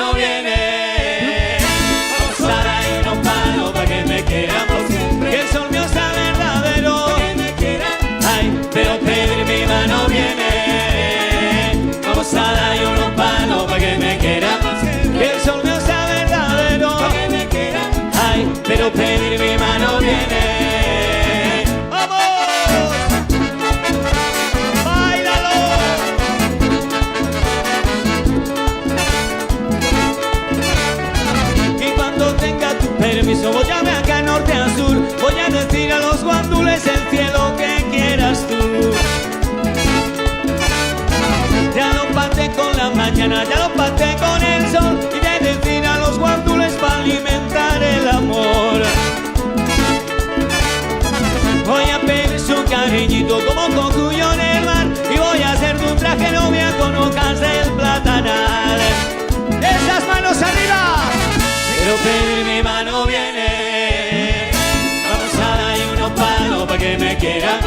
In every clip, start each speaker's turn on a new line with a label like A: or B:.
A: mano viene. Vamos a dar unos palos para que me quieran por siempre. Que el sol mío sea verdadero, para que me quieran. Ay, pero pedir mi mano viene. Vamos a dar unos palos para que me quieran por siempre. Que el sol mío sea verdadero, para que me quieran. Ay, pero pedir mi mano viene. Voy a ver acá norte a sur, voy a decir a los guandules el cielo que quieras tú. Ya lo pasé con la mañana, ya lo pasé con el sol, y de decir a los guandules para alimentar el amor. Voy a pedir su cariñito como cocuyo en el mar, y voy a hacer de un traje novia con hojas del platanal. ¡Esas manos arriba! Pero pedir mi mano viene. Vamos a dar unos palos para que me quieran.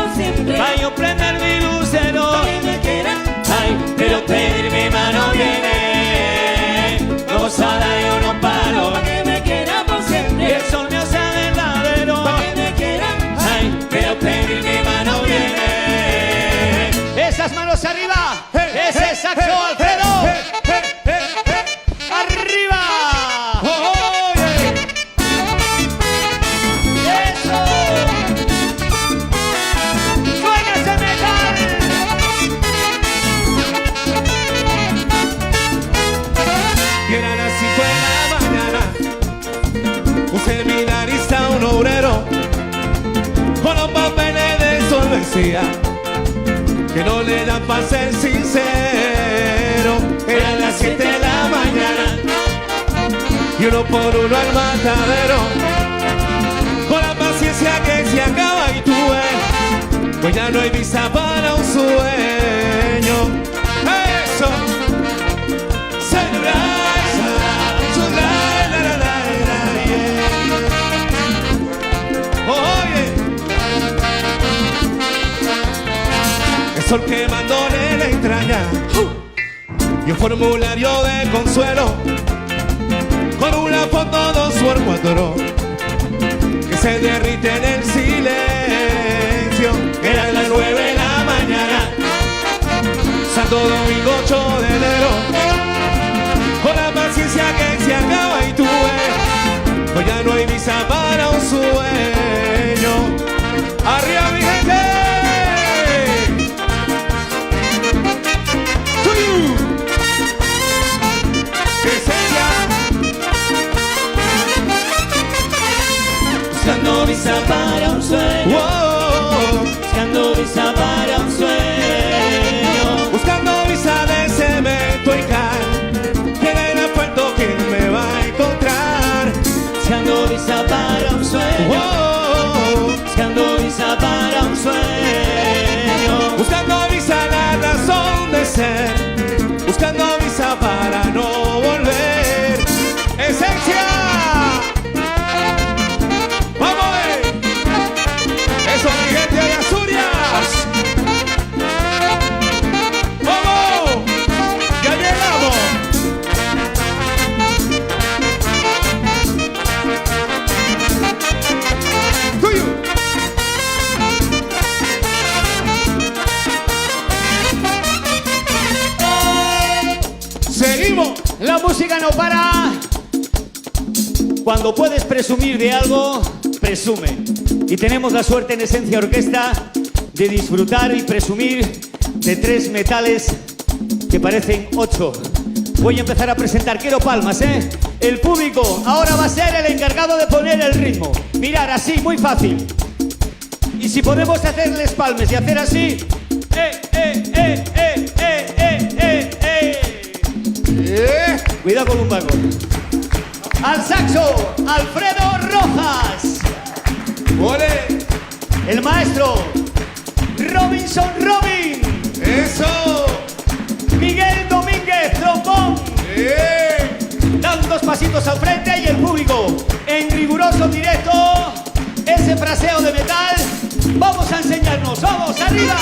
A: Para yo prender mi lucero, para que me quieran. Ay, pero pedir mi mano viene. Vamos a dar unos palos para que me quieran por siempre. Que el sol mío sea verdadero, para que me quieran. Ay, pero pedir mi mano viene. Esas manos arriba. Ese saxo, Alfredo. Arriba.
B: Seminarista, un obrero con los papeles de solvencia que no le dan para ser sincero. Eran las 7 de la mañana y uno por uno al matadero, con la paciencia que se acaba y tú ves, pues ya no hay visa para un sueño. Eso, el sol quemándole la entraña y un formulario de consuelo con una foto 2x4 que se derrite en el silencio. Eran las 9 de la mañana, Santo Domingo 8 de enero, con la paciencia que se acaba y tú ves, pues ya no hay visa para un sueño. ¡Arriba mi gente!
A: Buscando visa para un sueño, buscando visa para un sueño,
B: buscando visa de cemento y cal, que en el aeropuerto quién me va a encontrar.
A: Buscando visa para un sueño, buscando visa para un sueño,
B: buscando visa la razón de ser, buscando visa para no volver. ¡Esencia! ¡Eso, mi gente de Asturias! ¡Vamos! ¡Ya llegamos! ¡Tuyo!
A: ¡Seguimos! La música no para. Cuando puedes presumir de algo, presume. Y tenemos la suerte en Esencia Orquesta de disfrutar y presumir de 3 metales que parecen 8. Voy a empezar a presentar, quiero palmas, ¿eh? El público ahora va a ser el encargado de poner el ritmo. Mirar así, muy fácil. Y si podemos hacerles palmes y hacer así. Cuidado con un vago. Al saxo, Alfredo Rojas.
B: ¡Ole!
A: El maestro, Robinson Robin.
B: ¡Eso!
A: Miguel Domínguez, trombón. Dan 2 pasitos al frente y el público, en riguroso directo, ese fraseo de metal. Vamos a enseñarnos, vamos, arriba.